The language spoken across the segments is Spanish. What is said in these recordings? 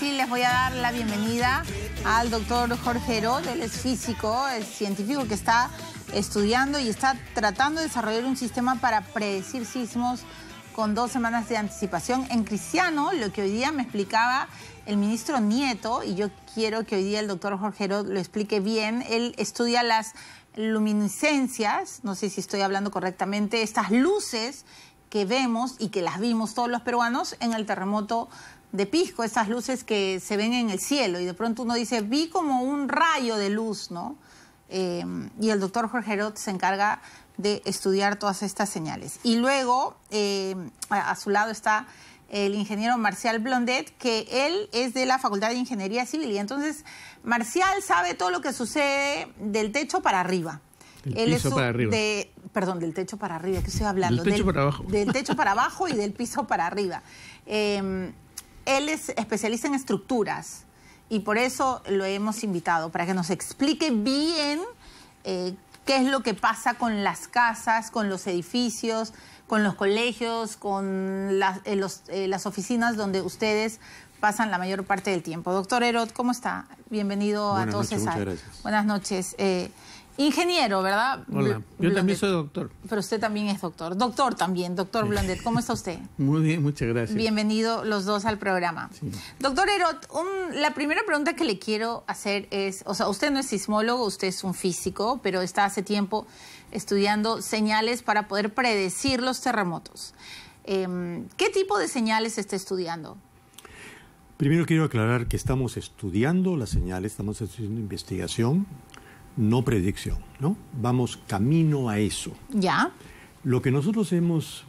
sí les voy a dar la bienvenida al doctor Jorge Herod. Él es físico, es científico que está estudiando y está tratando de desarrollar un sistema para predecir sismos con 2 semanas de anticipación. En Cristiano, lo que hoy día me explicaba el ministro Nieto, y yo quiero que hoy día el doctor Jorge Herod lo explique bien, él estudia las luminiscencias, no sé si estoy hablando correctamente, estas luces que vemos y que las vimos todos los peruanos en el terremoto de Pisco, estas luces que se ven en el cielo y de pronto uno dice, vi como un rayo de luz, ¿no? Y el doctor Jorge Herod se encarga de estudiar todas estas señales. Y luego, a su lado está el ingeniero Marcial Blondet, que él es de la Facultad de Ingeniería Civil. Y entonces, Marcial sabe todo lo que sucede del techo para arriba. Del piso para arriba. Perdón, del techo para arriba, ¿qué estoy hablando? Del techo para abajo. Del techo para abajo y del piso para arriba. Él es especialista en estructuras y por eso lo hemos invitado, para que nos explique bien qué es lo que pasa con las casas, con los edificios, con los colegios, con las oficinas donde ustedes pasan la mayor parte del tiempo. Doctor Herod, ¿cómo está? Bienvenido a todos. Muchas gracias. Buenas noches. Ingeniero, ¿verdad? Hola, yo también soy doctor. Pero usted también es doctor. Doctor también, doctor Blondet. ¿Cómo está usted? Muy bien, muchas gracias. Bienvenido los dos al programa. Sí. Doctor Herod, la primera pregunta que le quiero hacer es, o sea, usted no es sismólogo, usted es un físico, pero está hace tiempo estudiando señales para poder predecir los terremotos. ¿Qué tipo de señales está estudiando? Primero quiero aclarar que estamos estudiando las señales, estamos haciendo investigación, no predicción, ¿no? Vamos camino a eso. Ya. Lo que nosotros hemos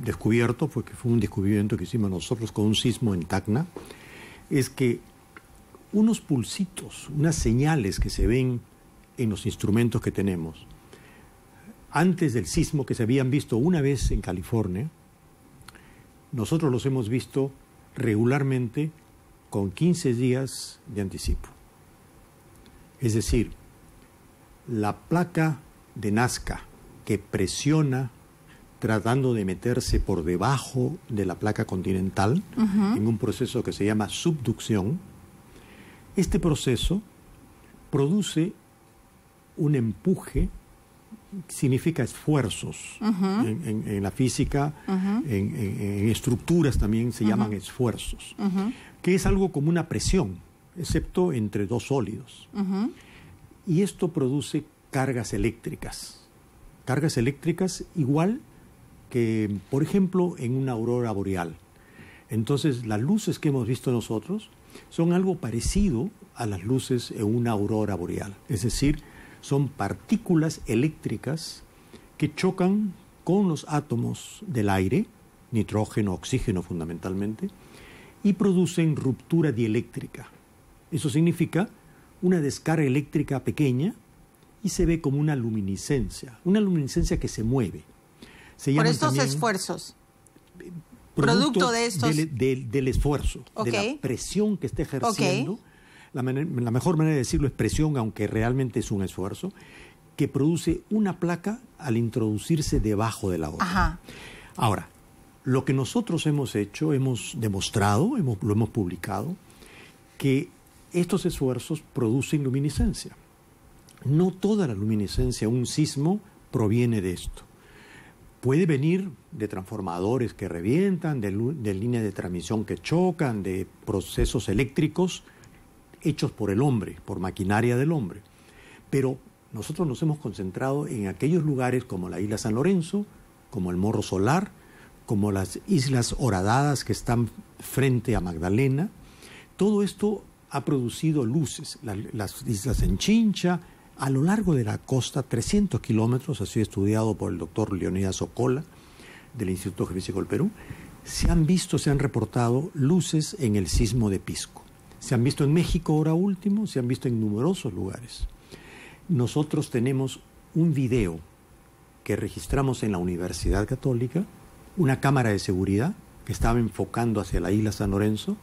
descubierto, porque fue un descubrimiento que hicimos nosotros con un sismo en Tacna, es que unos pulsitos, unas señales que se ven en los instrumentos que tenemos, antes del sismo que se habían visto una vez en California, nosotros los hemos visto regularmente con 15 días de anticipo. Es decir, la placa de Nazca que presiona tratando de meterse por debajo de la placa continental en un proceso que se llama subducción, este proceso produce un empuje, significa esfuerzos. En la física, en estructuras también se llaman esfuerzos, que es algo como una presión, excepto entre dos sólidos. Y esto produce cargas eléctricas. Cargas eléctricas igual que, por ejemplo, en una aurora boreal. Entonces, las luces que hemos visto nosotros son algo parecido a las luces en una aurora boreal. Es decir, son partículas eléctricas que chocan con los átomos del aire, nitrógeno, oxígeno fundamentalmente, y producen ruptura dieléctrica. Eso significa una descarga eléctrica pequeña y se ve como una luminiscencia que se mueve. Por estos esfuerzos. Producto de estos... del esfuerzo, de la presión que está ejerciendo. La mejor manera de decirlo es presión, aunque realmente es un esfuerzo, que produce una placa al introducirse debajo de la otra. Ahora, lo que nosotros hemos hecho, hemos demostrado, lo hemos publicado, que estos esfuerzos producen luminiscencia. No toda la luminiscencia, un sismo, proviene de esto. Puede venir de transformadores que revientan, de líneas de transmisión que chocan, de procesos eléctricos hechos por el hombre, por maquinaria del hombre. Pero nosotros nos hemos concentrado en aquellos lugares como la isla San Lorenzo, como el Morro Solar, como las islas Horadadas que están frente a Magdalena. Todo esto ha producido luces. Las islas en Chincha, a lo largo de la costa, 300 kilómetros, ha sido estudiado por el doctor Leonidas Ocola, del Instituto Geofísico del Perú, se han reportado luces en el sismo de Pisco. Se han visto en México ahora último, se han visto en numerosos lugares. Nosotros tenemos un video que registramos en la Universidad Católica, una cámara de seguridad que estaba enfocando hacia la isla San Lorenzo,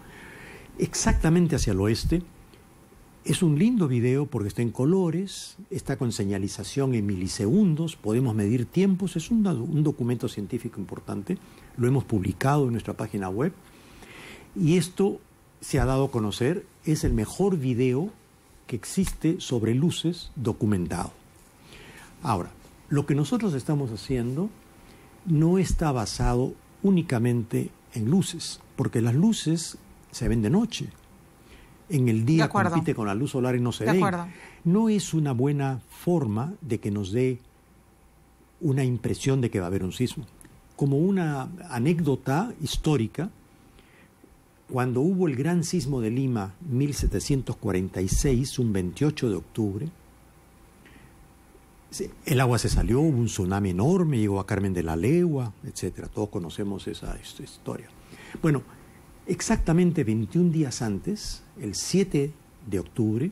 exactamente hacia el oeste. Es un lindo video porque está en colores, está con señalización en milisegundos, podemos medir tiempos, es un documento científico importante, lo hemos publicado en nuestra página web, y esto se ha dado a conocer, es el mejor video que existe sobre luces documentado. Ahora, lo que nosotros estamos haciendo no está basado únicamente en luces, porque las luces se ven de noche. En el día compite con la luz solar y no se ven. No es una buena forma de que nos dé una impresión de que va a haber un sismo. Como una anécdota histórica, cuando hubo el gran sismo de Lima, 1746, un 28 de octubre, el agua se salió, hubo un tsunami enorme, llegó a Carmen de la Legua, etc. Todos conocemos esa historia. Bueno, exactamente 21 días antes, el 7 de octubre,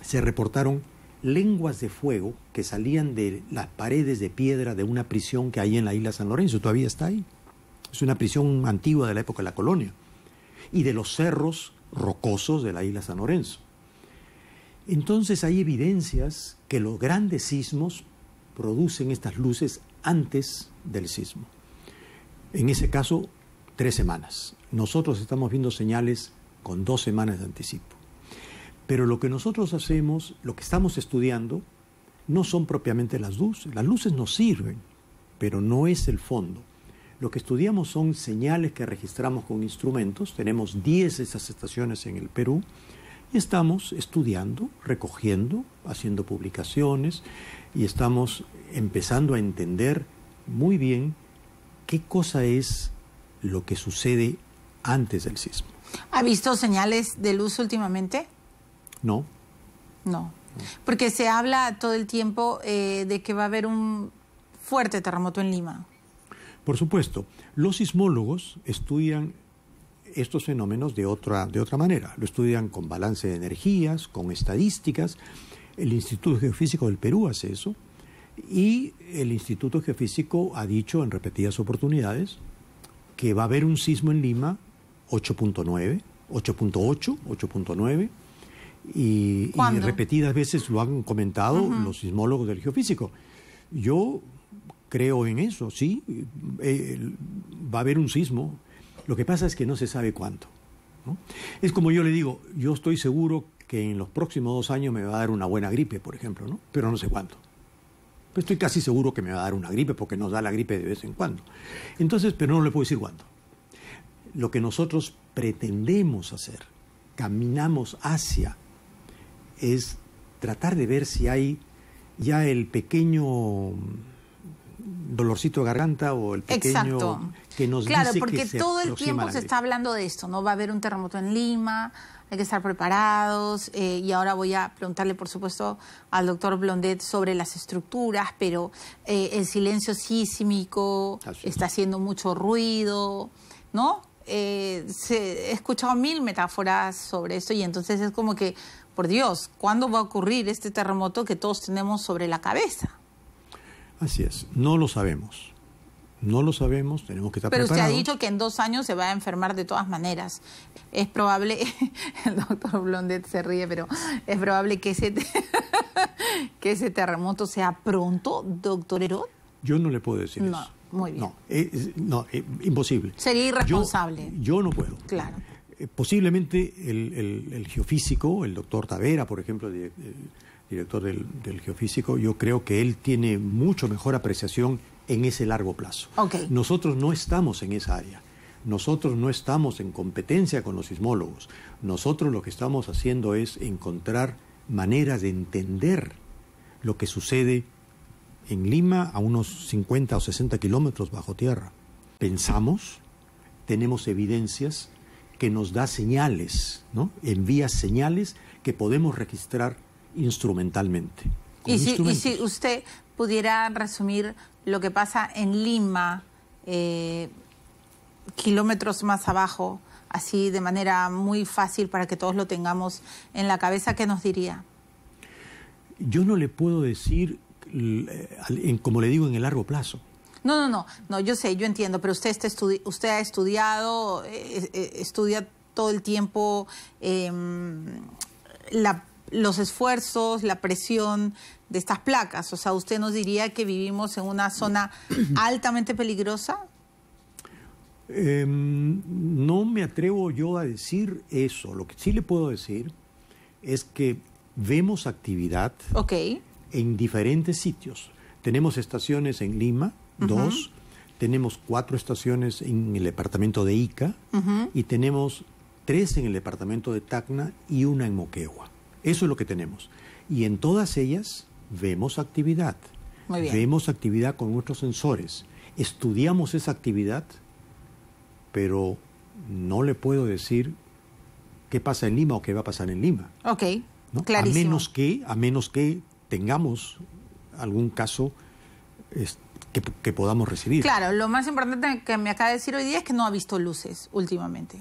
se reportaron lenguas de fuego que salían de las paredes de piedra de una prisión que hay en la isla San Lorenzo, todavía está ahí. Es una prisión antigua de la época de la colonia. Y de los cerros rocosos de la isla San Lorenzo. Entonces hay evidencias que los grandes sismos producen estas luces antes del sismo. En ese caso, 3 semanas. Nosotros estamos viendo señales con 2 semanas de anticipo. Pero lo que nosotros hacemos, lo que estamos estudiando, no son propiamente las luces. Las luces nos sirven, pero no es el fondo. Lo que estudiamos son señales que registramos con instrumentos. Tenemos 10 de esas estaciones en el Perú. Y estamos estudiando, recogiendo, haciendo publicaciones. Y estamos empezando a entender muy bien qué cosa es lo que sucede antes del sismo. ¿Ha visto señales de luz últimamente? No. No. Porque se habla todo el tiempo de que va a haber un fuerte terremoto en Lima. Por supuesto, los sismólogos estudian estos fenómenos de otra manera. Lo estudian con balance de energías, con estadísticas. El Instituto Geofísico del Perú hace eso. Y el Instituto Geofísico ha dicho en repetidas oportunidades que va a haber un sismo en Lima 8.9, 8.8, 8.9. Y repetidas veces lo han comentado los sismólogos del Geofísico. Yo creo en eso, sí, va a haber un sismo. Lo que pasa es que no se sabe cuánto, ¿no? Es como yo le digo, yo estoy seguro que en los próximos 2 años me va a dar una buena gripe, por ejemplo, ¿no? Pero no sé cuánto. Pues estoy casi seguro que me va a dar una gripe porque nos da la gripe de vez en cuando. Entonces, pero no le puedo decir cuánto. Lo que nosotros pretendemos hacer, caminamos hacia, es tratar de ver si hay ya el pequeño dolorcito de garganta o el pequeño que nos dice que se aproxima la gripe. Claro, porque todo el tiempo se está hablando de esto, ¿no? Va a haber un terremoto en Lima, hay que estar preparados, y ahora voy a preguntarle, por supuesto, al doctor Blondet sobre las estructuras, pero el silencio sísmico está haciendo mucho ruido, ¿no? He escuchado 1000 metáforas sobre esto y entonces es como que, por Dios, ¿cuándo va a ocurrir este terremoto que todos tenemos sobre la cabeza? Así es, no lo sabemos. No lo sabemos, tenemos que estar preparados. Pero usted ha dicho que en 2 años se va a enfermar de todas maneras. Es probable, el doctor Blondet se ríe, pero es probable que ese terremoto sea pronto, doctor Herod. Yo no le puedo decir eso. Muy bien. No, imposible. Sería irresponsable. Yo no puedo. Claro. Posiblemente el geofísico, el doctor Tavera, por ejemplo, director del geofísico, yo creo que él tiene mucho mejor apreciación en ese largo plazo. Okay. Nosotros no estamos en esa área. Nosotros no estamos en competencia con los sismólogos. Nosotros lo que estamos haciendo es encontrar maneras de entender lo que sucede en Lima a unos 50 o 60 kilómetros bajo tierra. Pensamos, tenemos evidencias que nos da señales, ¿no? Envía señales que podemos registrar instrumentalmente. Y si usted pudiera resumir lo que pasa en Lima, kilómetros más abajo, así de manera muy fácil para que todos lo tengamos en la cabeza, ¿qué nos diría? Yo no le puedo decir, como le digo, en el largo plazo. No, yo sé, yo entiendo, pero usted ha estudiado, estudia todo el tiempo los esfuerzos, la presión de estas placas. O sea, ¿usted nos diría que vivimos en una zona altamente peligrosa? No me atrevo yo a decir eso. Lo que sí le puedo decir es que vemos actividad en diferentes sitios. Tenemos estaciones en Lima, 2, tenemos 4 estaciones en el departamento de Ica y tenemos 3 en el departamento de Tacna y 1 en Moquegua. Eso es lo que tenemos. Y en todas ellas vemos actividad. Muy bien. Vemos actividad con nuestros sensores. Estudiamos esa actividad, pero no le puedo decir qué pasa en Lima o qué va a pasar en Lima. Ok, ¿no? clarísimo. A menos que tengamos algún caso que podamos recibir. Claro, lo más importante que me acaba de decir hoy día es que no ha visto luces últimamente,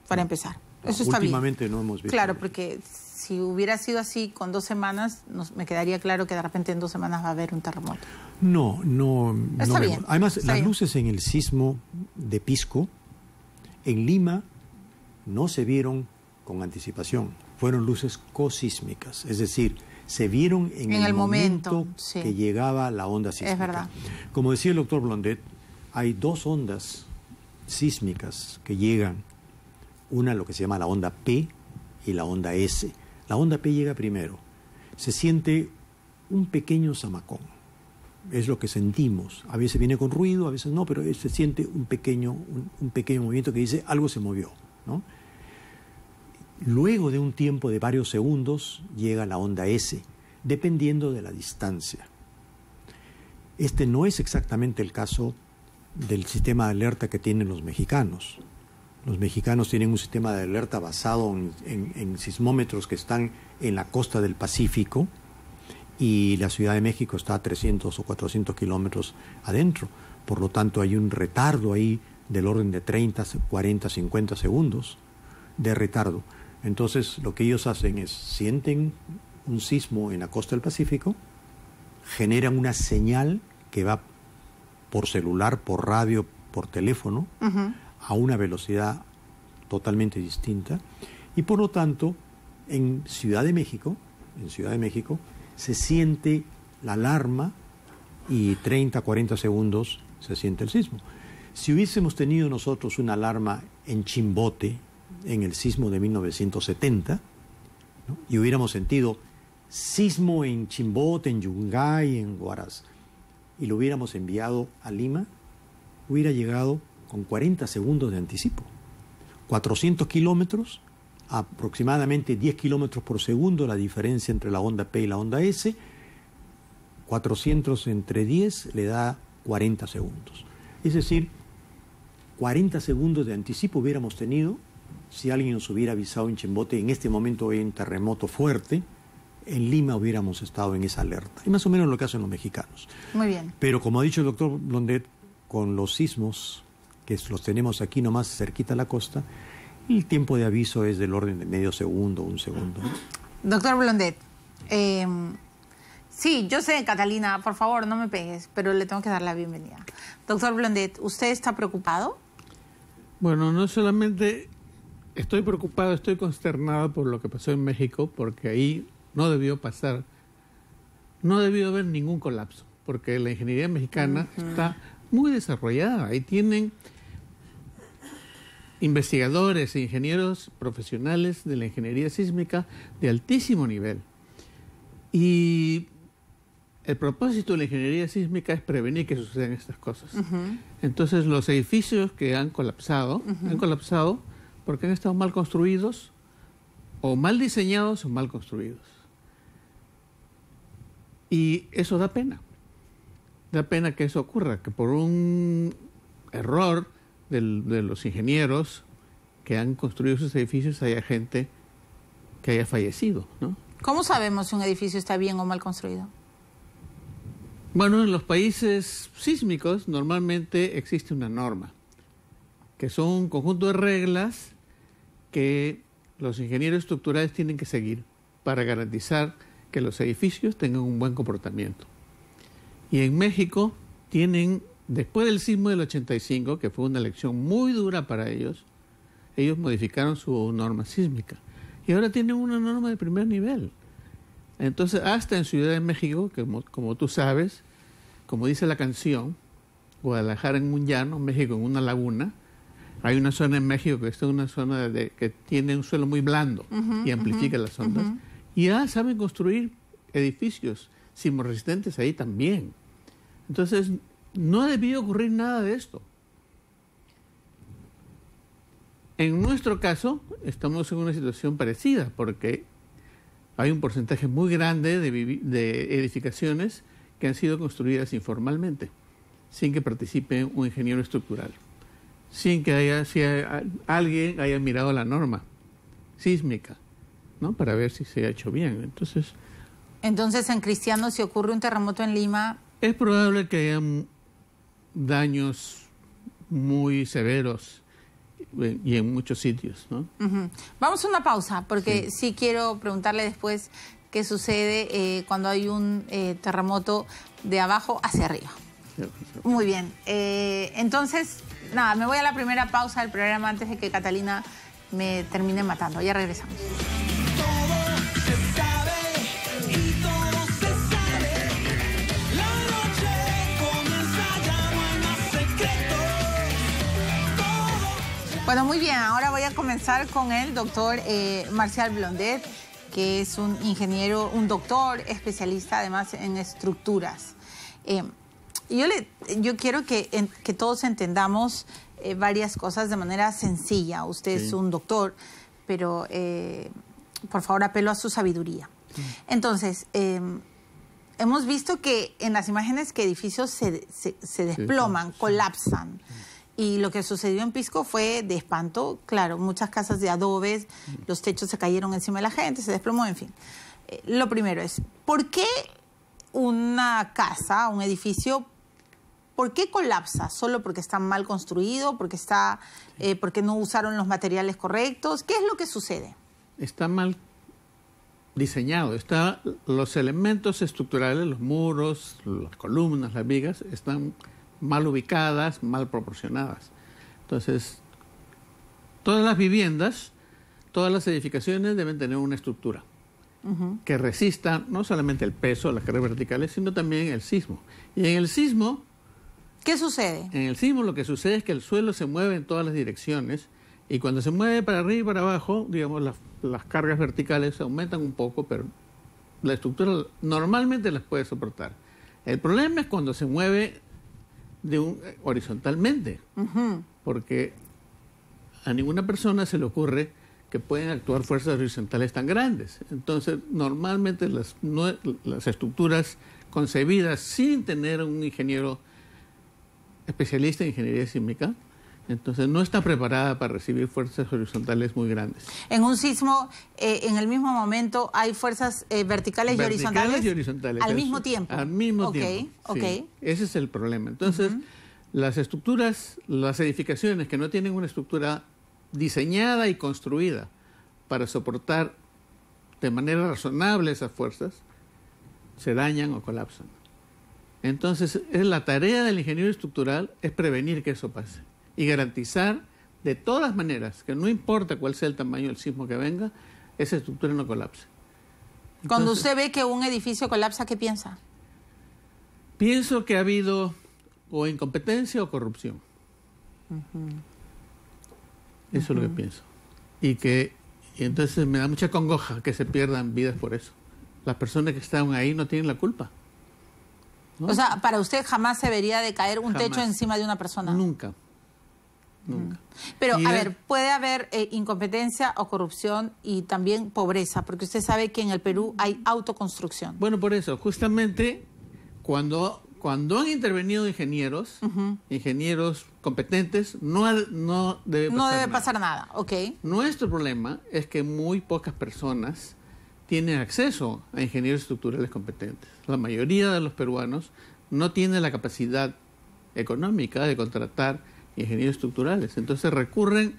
para empezar. Eso está bien. Últimamente no hemos visto. Claro, luces. porque si hubiera sido así con 2 semanas, me quedaría claro que de repente en 2 semanas va a haber un terremoto. No Está bien. vemos. Además, Está las bien. luces en el sismo de Pisco, en Lima, no se vieron con anticipación. Fueron luces cosísmicas, es decir, se vieron en el momento sí. que llegaba la onda sísmica. Es verdad. Como decía el doctor Blondet, hay 2 ondas sísmicas que llegan, una lo que se llama la onda P y la onda S. La onda P llega primero. Se siente un pequeño zamacón. Es lo que sentimos. A veces viene con ruido, a veces no, pero se siente un pequeño movimiento que dice algo se movió, ¿no? Luego de un tiempo de varios segundos llega la onda S, dependiendo de la distancia. Este no es exactamente el caso del sistema de alerta que tienen los mexicanos. Los mexicanos tienen un sistema de alerta basado en sismómetros que están en la costa del Pacífico y la Ciudad de México está a 300 o 400 kilómetros adentro. Por lo tanto, hay un retardo ahí del orden de 30, 40, 50 segundos de retardo. Entonces, lo que ellos hacen es, sienten un sismo en la costa del Pacífico, generan una señal que va por celular, por radio, por teléfono, a una velocidad totalmente distinta, y por lo tanto, en Ciudad de México, se siente la alarma y 30, 40 segundos se siente el sismo. Si hubiésemos tenido nosotros una alarma en Chimbote, en el sismo de 1970, ¿no? Y hubiéramos sentido sismo en Chimbote, en Yungay, en Huaraz, y lo hubiéramos enviado a Lima, hubiera llegado con 40 segundos de anticipo. 400 kilómetros, aproximadamente 10 kilómetros por segundo la diferencia entre la onda P y la onda S, 400 entre 10 le da 40 segundos. Es decir, 40 segundos de anticipo hubiéramos tenido si alguien nos hubiera avisado en Chimbote, en este momento hay un terremoto fuerte, en Lima hubiéramos estado en esa alerta. Y más o menos lo que hacen los mexicanos. Muy bien. Pero como ha dicho el doctor Blondet, con los sismos, que los tenemos aquí nomás cerquita a la costa, el tiempo de aviso es del orden de medio segundo, 1 segundo. Doctor Blondet, sí, yo sé, Catalina, por favor, no me pegues, pero le tengo que dar la bienvenida. Doctor Blondet, ¿usted está preocupado? Bueno, no solamente estoy preocupado, estoy consternado por lo que pasó en México, porque ahí no debió pasar, no debió haber ningún colapso, porque la ingeniería mexicana está muy desarrollada. Ahí tienen investigadores e ingenieros profesionales de la ingeniería sísmica de altísimo nivel. Y el propósito de la ingeniería sísmica es prevenir que sucedan estas cosas. Entonces, los edificios que han colapsado porque han estado mal construidos, o mal diseñados o mal construidos. Y eso da pena. Da pena que eso ocurra, que por un error de los ingenieros que han construido esos edificios haya gente que haya fallecido, ¿no? ¿Cómo sabemos si un edificio está bien o mal construido? Bueno, en los países sísmicos normalmente existe una norma, que son un conjunto de reglas que los ingenieros estructurales tienen que seguir para garantizar que los edificios tengan un buen comportamiento. Y en México tienen, después del sismo del 85, que fue una lección muy dura para ellos modificaron su norma sísmica. Y ahora tienen una norma de primer nivel. Entonces, hasta en Ciudad de México, como tú sabes, como dice la canción, Guadalajara en un llano, México en una laguna. Hay una zona en México que es una zona que tiene un suelo muy blando y amplifica las ondas. Y ya saben construir edificios sismorresistentes ahí también. Entonces, no ha debido ocurrir nada de esto. En nuestro caso, estamos en una situación parecida, porque hay un porcentaje muy grande de edificaciones que han sido construidas informalmente, sin que participe un ingeniero estructural, sin que alguien haya mirado la norma sísmica, ¿no? Para ver si se ha hecho bien. Entonces, en Cristiano, si ocurre un terremoto en Lima... Es probable que hayan daños muy severos y en muchos sitios, ¿no? Vamos a una pausa, porque sí quiero preguntarle después qué sucede cuando hay un terremoto de abajo hacia arriba. Muy bien. Entonces, nada, me voy a la primera pausa del programa antes de que Catalina me termine matando. Ya regresamos. Bueno, muy bien, ahora voy a comenzar con el doctor Marcial Blondet, que es un ingeniero, un doctor especialista además en estructuras. Yo quiero que todos entendamos varias cosas de manera sencilla. Usted es un doctor, pero por favor apelo a su sabiduría. Entonces, hemos visto que en las imágenes que edificios se desploman, colapsan. Y lo que sucedió en Pisco fue de espanto. Claro, muchas casas de adobes, los techos se cayeron encima de la gente, se desplomó, en fin. Lo primero es, ¿por qué una casa, un edificio, por qué colapsa? ¿Solo porque está mal construido? ¿Porque no usaron los materiales correctos? ¿Qué es lo que sucede? Está mal diseñado. Los elementos estructurales, los muros, las columnas, las vigas, están mal ubicadas, mal proporcionadas. Entonces, todas las viviendas, todas las edificaciones deben tener una estructura que resista no solamente el peso, las cargas verticales, sino también el sismo. Y en el sismo... ¿Qué sucede? En el sismo lo que sucede es que el suelo se mueve en todas las direcciones y cuando se mueve para arriba y para abajo, digamos, las cargas verticales aumentan un poco, pero la estructura normalmente las puede soportar. El problema es cuando se mueve horizontalmente, porque a ninguna persona se le ocurre que pueden actuar fuerzas horizontales tan grandes. Entonces, normalmente las estructuras concebidas sin tener un ingeniero especialista en ingeniería sísmica, entonces no está preparada para recibir fuerzas horizontales muy grandes. En un sismo, en el mismo momento, hay fuerzas verticales y horizontales al mismo tiempo. Al mismo tiempo. Sí. Ese es el problema. Entonces, las estructuras, las edificaciones que no tienen una estructura diseñada y construida para soportar de manera razonable esas fuerzas, se dañan o colapsan. Entonces, la tarea del ingeniero estructural es prevenir que eso pase y garantizar de todas maneras que no importa cuál sea el tamaño del sismo que venga, esa estructura no colapse. Entonces, cuando usted ve que un edificio colapsa, ¿qué piensa? Pienso que ha habido o incompetencia o corrupción. Eso es lo que pienso. Y entonces me da mucha congoja que se pierdan vidas por eso. Las personas que estaban ahí no tienen la culpa, ¿no? O sea, para usted jamás se debería de caer un techo encima de una persona. Nunca. Pero, a ver, puede haber incompetencia o corrupción y también pobreza, porque usted sabe que en el Perú hay autoconstrucción. Bueno, por eso, justamente cuando han intervenido ingenieros competentes, no debe pasar nada. Okay. Nuestro problema es que muy pocas personas tienen acceso a ingenieros estructurales competentes. La mayoría de los peruanos no tiene la capacidad económica de contratar ingenieros estructurales. Entonces recurren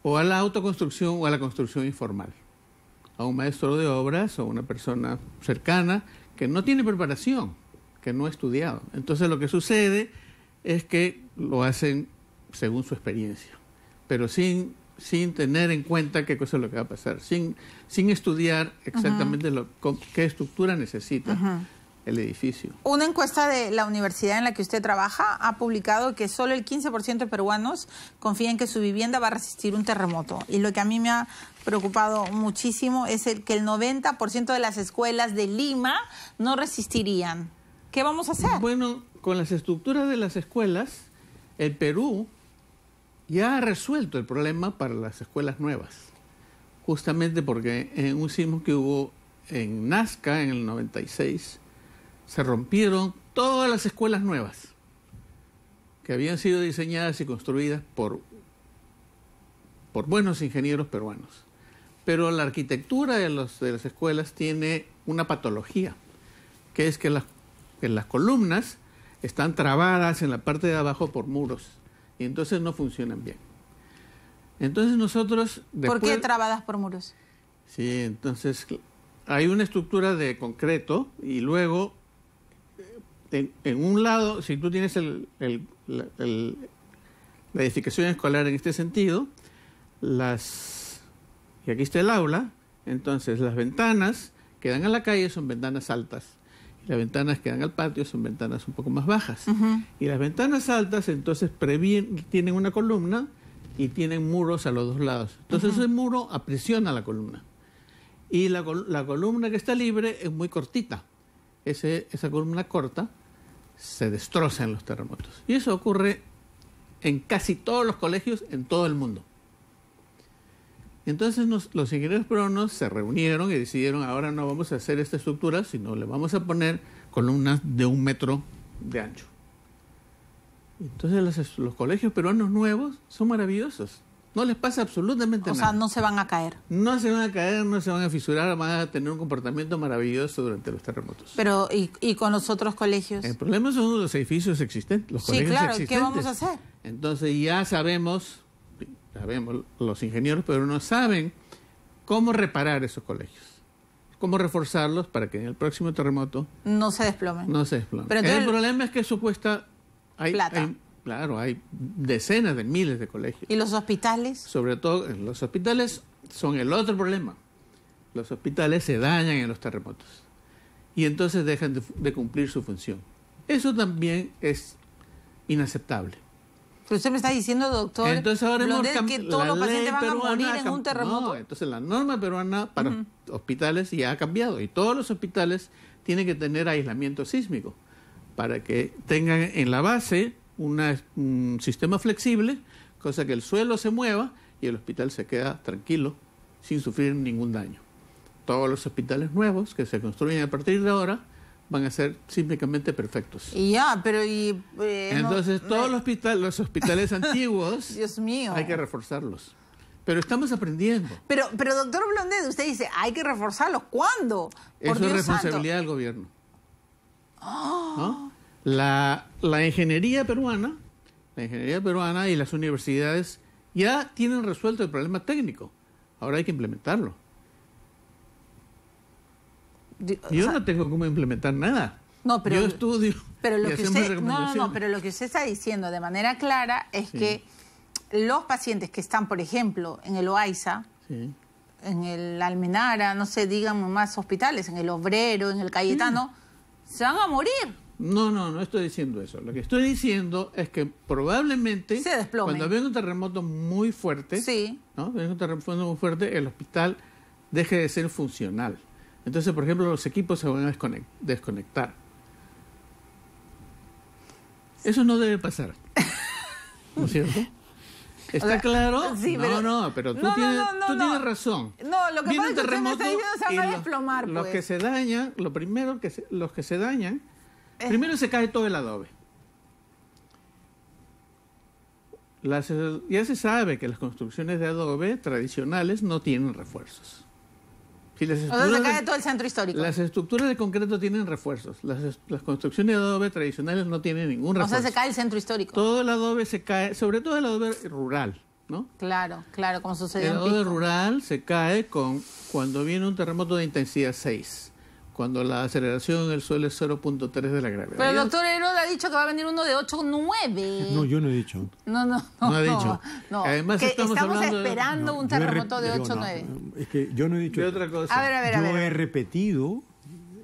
o a la autoconstrucción o a la construcción informal. A un maestro de obras o una persona cercana que no tiene preparación, que no ha estudiado. Entonces lo que sucede es que lo hacen según su experiencia, pero sin tener en cuenta qué cosa es lo que va a pasar, sin estudiar exactamente qué estructura necesita el edificio. Una encuesta de la universidad en la que usted trabaja ha publicado que solo el 15% de peruanos confía en que su vivienda va a resistir un terremoto. Y lo que a mí me ha preocupado muchísimo es que el 90% de las escuelas de Lima no resistirían. ¿Qué vamos a hacer? Bueno, con las estructuras de las escuelas, el Perú ya ha resuelto el problema para las escuelas nuevas. Justamente porque en un sismo que hubo en Nazca en el 96, se rompieron todas las escuelas nuevas que habían sido diseñadas y construidas por buenos ingenieros peruanos. Pero la arquitectura de las escuelas tiene una patología, que es que las columnas están trabadas en la parte de abajo por muros y entonces no funcionan bien. Entonces nosotros... ¿Por qué trabadas por muros? Sí, entonces hay una estructura de concreto y luego en un lado, si tú tienes la edificación escolar en este sentido, y aquí está el aula, entonces las ventanas que dan a la calle son ventanas altas y las ventanas que dan al patio son ventanas un poco más bajas. Y las ventanas altas entonces tienen una columna y tienen muros a los dos lados. Entonces ese muro aprisiona la columna. Y la columna que está libre es muy cortita. Esa columna corta se destroza en los terremotos. Y eso ocurre en casi todos los colegios en todo el mundo. Entonces los ingenieros peruanos se reunieron y decidieron, ahora no vamos a hacer esta estructura, sino le vamos a poner columnas de 1 metro de ancho. Entonces los colegios peruanos nuevos son maravillosos. No les pasa absolutamente nada. O sea, no se van a caer. No se van a caer, no se van a fisurar, van a tener un comportamiento maravilloso durante los terremotos. Pero, ¿y con los otros colegios? El problema son los edificios existentes, los colegios claro, existentes. ¿qué vamos a hacer? Entonces ya sabemos, los ingenieros peruanos saben cómo reparar esos colegios, cómo reforzarlos para que en el próximo terremoto no se desplomen. No se desplomen. Pero entonces, el problema es que hay decenas de miles de colegios. ¿Y los hospitales? Sobre todo, los hospitales son el otro problema. Los hospitales se dañan en los terremotos y entonces dejan de cumplir su función. Eso también es inaceptable. Pero usted me está diciendo, doctor, entonces ahora que todos los pacientes van a morir en un terremoto. No, entonces la norma peruana para hospitales ya ha cambiado y todos los hospitales tienen que tener aislamiento sísmico para que tengan en la base un sistema flexible, cosa que el suelo se mueva y el hospital se queda tranquilo sin sufrir ningún daño. Todos los hospitales nuevos que se construyen a partir de ahora van a ser simplemente perfectos. Entonces todos los hospitales antiguos Dios mío, hay que reforzarlos. Pero estamos aprendiendo. Pero doctor Blondet, usted dice, hay que reforzarlos. ¿Cuándo? Eso es responsabilidad del gobierno. ¿No? La ingeniería peruana y las universidades ya tienen resuelto el problema técnico. Ahora hay que implementarlo. Yo no tengo cómo implementar nada. No, pero yo estudio. Pero lo y que usted, pero lo que usted está diciendo de manera clara es que los pacientes que están, por ejemplo, en el Oaiza, en el Almenara, no sé, digamos más hospitales, en el Obrero, en el Cayetano, se van a morir. No estoy diciendo eso. Lo que estoy diciendo es que probablemente se desplomen. Cuando venga un terremoto muy fuerte, venga un terremoto muy fuerte, el hospital deje de ser funcional. Entonces, por ejemplo, los equipos se van a desconectar. Eso no debe pasar. ¿No es cierto? ¿Está claro? Sí, pero tú tienes razón. No, lo que viene pasa es que usted me está diciendo que se van a desplomar. Los que se dañan, los que se dañan, primero se cae todo el adobe. Ya se sabe que las construcciones de adobe tradicionales no tienen refuerzos. Si se cae todo el centro histórico. Las estructuras de concreto tienen refuerzos. Las construcciones de adobe tradicionales no tienen ningún refuerzo. O sea, se cae el centro histórico. Todo el adobe se cae, sobre todo el adobe rural, ¿no? Claro, como sucedió en Pisco. El adobe rural se cae cuando viene un terremoto de intensidad 6. Cuando la aceleración en el suelo es 0.3 de la gravedad. Pero el doctor Herod ha dicho que va a venir uno de 8.9. No, yo no he dicho. No ha dicho. No. Además, estamos esperando un terremoto de 8.9. Es que yo no he dicho de otra cosa. Yo he repetido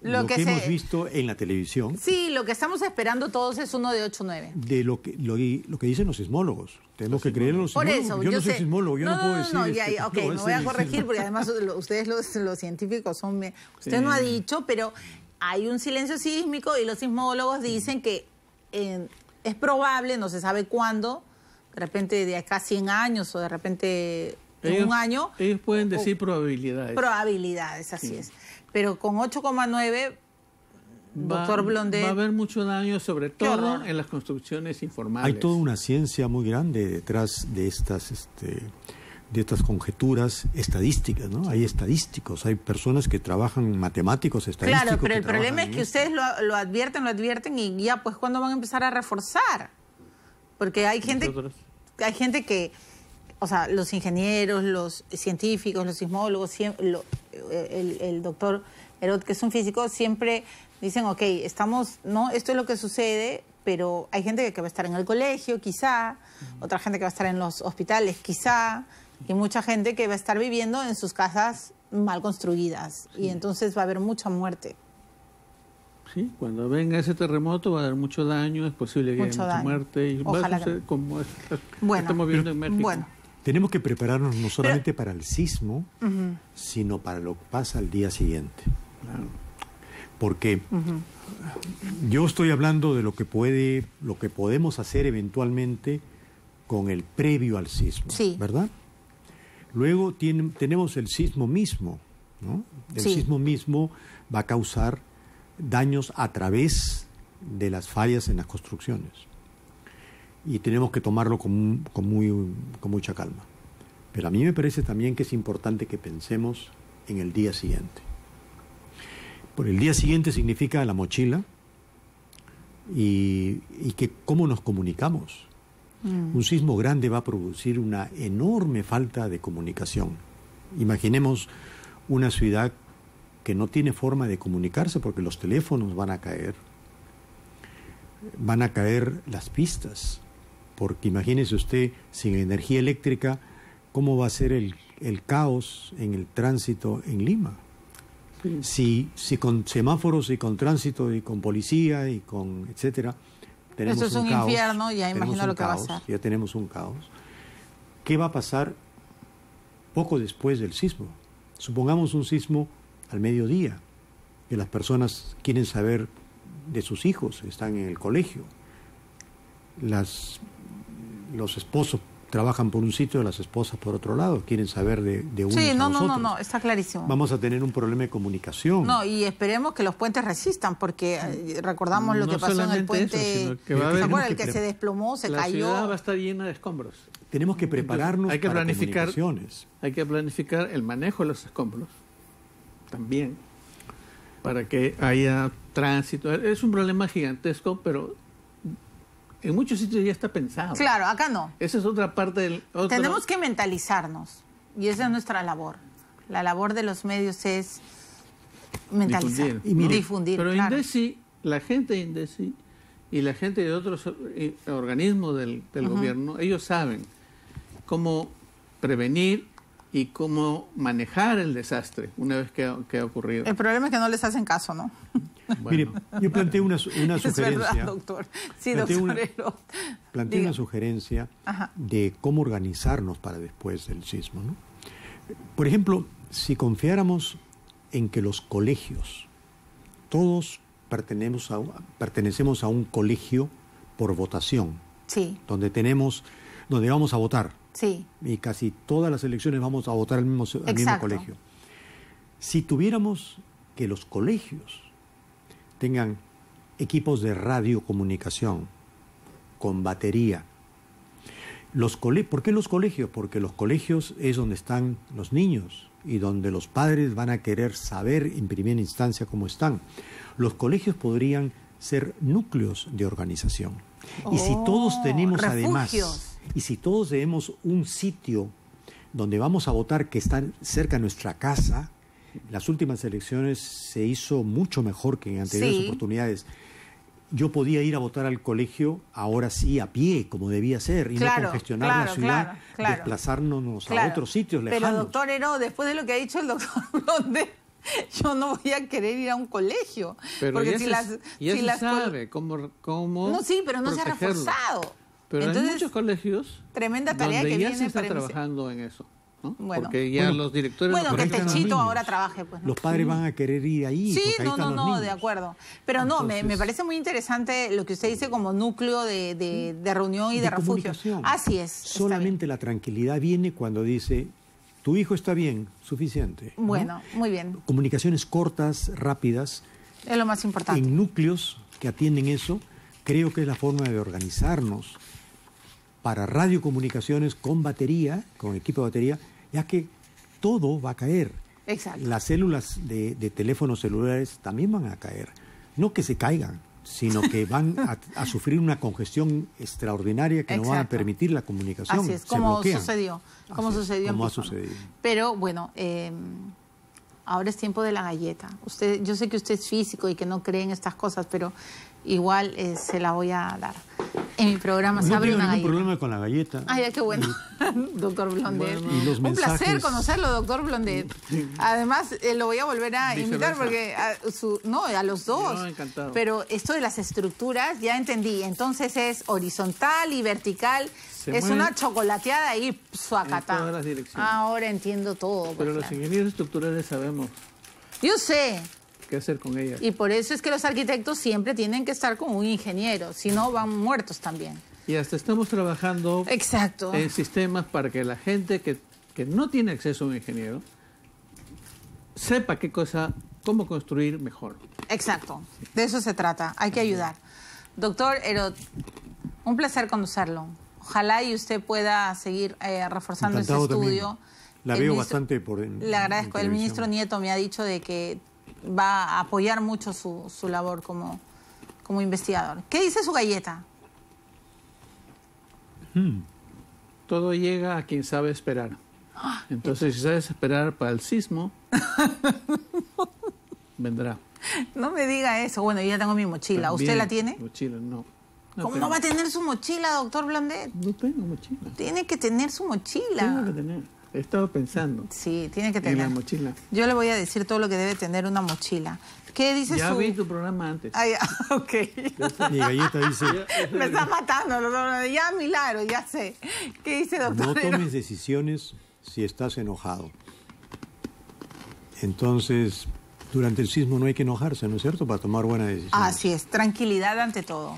lo que hemos visto en la televisión. Sí, lo que estamos esperando todos es uno de 8-9. De lo que dicen los sismólogos. Tenemos que creer en los sismólogos. Por eso, yo no soy sismólogo, yo no puedo decir... No, ok, me voy a corregir porque además ustedes los científicos son... Usted no ha dicho, pero hay un silencio sísmico y los sismólogos dicen que es probable, no se sabe cuándo, de repente de acá 100 años o de repente en un año. Ellos pueden decir probabilidades. Probabilidades, así es. Pero con 8,9, doctor Blondet... Va a haber mucho daño, sobre todo en las construcciones informales. Hay toda una ciencia muy grande detrás de estas conjeturas estadísticas, ¿no? Hay estadísticos, hay personas que trabajan, matemáticos, estadísticos. Claro, pero el problema es que ustedes lo advierten y ya, pues, ¿cuándo van a empezar a reforzar? Porque hay gente que, o sea, los ingenieros, los científicos, los sismólogos, el doctor Herod, que es un físico, siempre dicen, ok, esto es lo que sucede, pero hay gente que va a estar en el colegio, quizá, otra gente que va a estar en los hospitales, quizá, y mucha gente que va a estar viviendo en sus casas mal construidas, y entonces va a haber mucha muerte. Sí, cuando venga ese terremoto va a haber mucho daño, es posible que haya mucha muerte, y va a suceder como estamos viendo en México. Bueno. Tenemos que prepararnos no solamente para el sismo, sino para lo que pasa al día siguiente. Claro. Porque yo estoy hablando de lo que podemos hacer eventualmente con el previo al sismo, ¿verdad? Luego tenemos el sismo mismo, ¿no? El sismo mismo va a causar daños a través de las fallas en las construcciones. Y tenemos que tomarlo con mucha calma. Pero a mí me parece también que es importante que pensemos en el día siguiente. Por el día siguiente significa la mochila y que cómo nos comunicamos. Un sismo grande va a producir una enorme falta de comunicación. Imaginemos una ciudad que no tiene forma de comunicarse porque los teléfonos van a caer las pistas, porque imagínese usted, sin energía eléctrica, ¿cómo va a ser el caos en el tránsito en Lima? Si con semáforos y con tránsito y con policía y con etcétera, tenemos eso es un caos, infierno, ya imagino lo que va a ser. Ya tenemos un caos. ¿Qué va a pasar poco después del sismo? Supongamos un sismo al mediodía, que las personas quieren saber de sus hijos, están en el colegio. Los esposos trabajan por un sitio, las esposas por otro lado, quieren saber de unos a los otros. No, está clarísimo. Vamos a tener un problema de comunicación. No, y esperemos que los puentes resistan, porque recordamos lo que pasó en el puente, el que se desplomó, se cayó. La ciudad va a estar llena de escombros. Tenemos que prepararnos para comunicaciones. Hay que planificar el manejo de los escombros también, para que haya tránsito. Es un problema gigantesco, pero en muchos sitios ya está pensado. Claro, acá no. Esa es otra parte del... Tenemos que mentalizarnos, y esa es nuestra labor. La labor de los medios es mentalizar, difundir. Pero claro. La gente de INDECI y la gente de otros organismos del gobierno, ellos saben cómo prevenir y cómo manejar el desastre una vez que ha ocurrido. El problema es que no les hacen caso, ¿no? Bueno. Mire, yo planteé una sugerencia. Es verdad, doctor. Sí, planteé una sugerencia de cómo organizarnos para después del sismo, ¿no? Por ejemplo, si confiáramos en que los colegios, todos pertenecemos a un colegio por votación, donde vamos a votar. Sí. Y casi todas las elecciones vamos a votar al mismo colegio. Si tuviéramos que los colegios tengan equipos de radiocomunicación con batería. ¿Por qué los colegios? Porque los colegios es donde están los niños y donde los padres van a querer saber en primera instancia cómo están. Los colegios podrían ser núcleos de organización. Y si todos tenemos y si todos tenemos un sitio donde vamos a votar que está cerca de nuestra casa, las últimas elecciones se hizo mucho mejor que en anteriores oportunidades. Yo podía ir a votar al colegio, ahora sí, a pie, como debía ser, y no congestionar la ciudad, desplazarnos a otros sitios lejanos. Pero, doctor Heró, después de lo que ha dicho el doctor Blondet, yo no voy a querer ir a un colegio. Pero porque ya se sabe cómo no, sí, pero no se ha protegerlo. reforzado. Pero entonces, hay muchos colegios tremenda tarea donde que ya viene se está para trabajando en eso, ¿no? Bueno. Porque ya los directores... Bueno, que están los Techito niños. ahora trabaje, pues. ¿no? Los padres van a querer ir ahí. Sí, porque ahí están los niños. de acuerdo. Pero no, me Entonces, parece muy interesante lo que usted dice como núcleo de reunión y de refugio. comunicación. Así es. Solamente la tranquilidad viene cuando dice, tu hijo está bien, suficiente. ¿no? Bueno, muy bien. Comunicaciones cortas, rápidas, Es lo más importante. en núcleos que atienden eso, creo que es la forma de organizarnos para radiocomunicaciones con batería, con equipo de batería, ya que todo va a caer. Exacto. Las células de teléfonos celulares también van a caer. No que se caigan, sino que van a sufrir una congestión extraordinaria que no van a Exacto. permitir la comunicación. Así es, Se como bloquean. sucedió. Como Así es, sucedió en como ha Pizón. sucedido. Pero bueno, ahora es tiempo de la galleta. Yo sé que usted es físico y que no cree en estas cosas, pero igual se la voy a dar. En mi programa se No abre tengo una ningún galleta. problema con la galleta. Ay, qué bueno, doctor Blondet. Y los Un placer mensajes- conocerlo, doctor Blondet. Además, lo voy a volver a invitar porque a los dos. No, encantado. Pero esto de las estructuras, ya entendí. Entonces es horizontal y vertical. Se Es mueve una chocolateada ahí, en suacatá. todas las direcciones. Ahora entiendo todo. Pero pues, los claro. ingenieros estructurales sabemos Yo sé. qué hacer con ellas. Y por eso es que los arquitectos siempre tienen que estar con un ingeniero. Si no, van muertos también. Y hasta estamos trabajando Exacto. en sistemas para que la gente que no tiene acceso a un ingeniero sepa cómo construir mejor. Exacto, de eso se trata, hay que ayudar. Doctor Herod, un placer conocerlo. Ojalá y usted pueda seguir reforzando Encantado ese estudio. también. La El veo ministro- bastante por en Le agradezco. en El ministro televisión. Nieto me ha dicho de que va a apoyar mucho su labor como investigador. ¿Qué dice su galleta? Todo llega a quien sabe esperar. Entonces, si sabes esperar para el sismo, vendrá. No me diga eso. Bueno, yo ya tengo mi mochila. ¿Usted También, la tiene? Mochila, no. ¿Cómo tengo. no va a tener su mochila, doctor Blondet? No tengo mochila. Tiene que tener su mochila. Tengo que tener. He estado pensando Sí, tiene que en la tener. mochila. Yo le voy a decir todo lo que debe tener una mochila. ¿Qué dice Ya su...? vi tu programa antes. Ah, ya, ok. Mi galleta dice, Me está matando, doctor. Ya, milagro, ya sé. ¿Qué dice, doctor? no tomes decisiones si estás enojado. Entonces, durante el sismo no hay que enojarse, ¿no es cierto? Para tomar buenas decisiones. Así es, tranquilidad ante todo.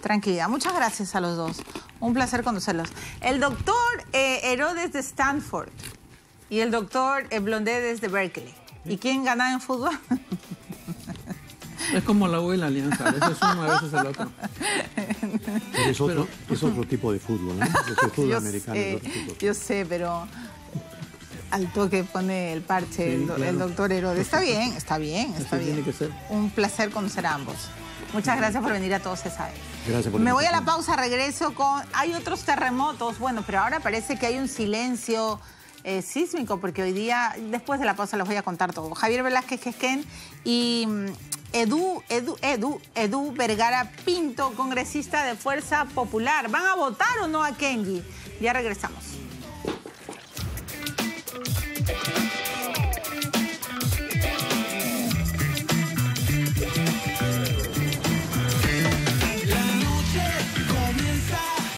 Tranquilidad. Muchas gracias a los dos. Un placer conocerlos. El doctor Herodes de Stanford y el doctor Blondet desde Berkeley. ¿Y quién gana en fútbol? Es como la U y la Alianza. A veces uno, a veces el otro. Pero es otro tipo de fútbol, ¿no? El fútbol americano es otro tipo. Yo sé, pero al toque pone el parche Sí, el claro. doctor Herodes. Está bien, está bien, está Así bien. tiene que ser. Un placer conocer a ambos. Muchas gracias por venir a Todos se sabe. Gracias por la Me voy a la invitación. pausa, regreso con... Hay otros terremotos, bueno, pero ahora parece que hay un silencio sísmico, porque hoy día, después de la pausa, les voy a contar todo. Javier Velázquez Quesquén y Edu Vergara Pinto, congresista de Fuerza Popular. ¿Van a votar o no a Kenji? Ya regresamos.